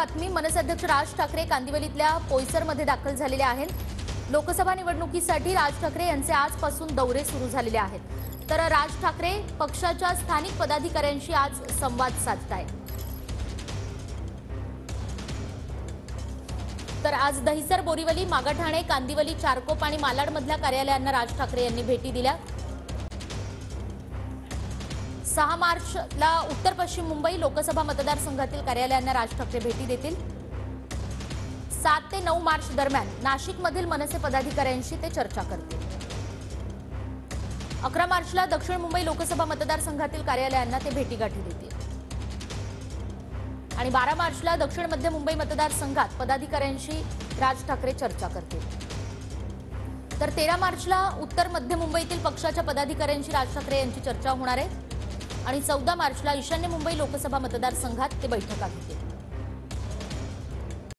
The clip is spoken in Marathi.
बातमी। मनसे अध्यक्ष राज ठाकरे कांदिवलीतल्या पोयसरमध्ये दाखल झालेले आहेत। लोकसभा निवडणुकीसाठी राज ठाकरे यांचे आजपासून दौरे सुरू झालेले आहेत। तर राज ठाकरे पक्षाच्या स्थानिक पदाधिकाऱ्यांशी आज संवाद साधतायत। तर आज दहिसर, बोरीवली, मागाठाणे, कांदिवली, चारकोप आणि मालाडमधल्या कार्यालयांना राज ठाकरे यांनी भेटी दिल्या। 6 मार्चला उत्तर पश्चिम मुंबई लोकसभा मतदारसंघातील कार्यालयांना राज ठाकरे भेटी देतील। 7 ते 9 मार्च दरम्यान नाशिकमधील मनसे पदाधिकाऱ्यांशी ते चर्चा करतील। 11 मार्चला दक्षिण मुंबई लोकसभा मतदारसंघातील कार्यालयांना ते भेटीगाठी देतील आणि 12 मार्चला दक्षिण मध्य मुंबई मतदारसंघात पदाधिकाऱ्यांशी राज ठाकरे चर्चा करतील। तर 13 मार्चला उत्तर मध्य मुंबईतील पक्षाच्या पदाधिकाऱ्यांशी राज ठाकरे यांची चर्चा होणार आहे आणि 14 मार्चला ईशान्य मुंबई लोकसभा मतदारसंघात ते बैठका घेतील।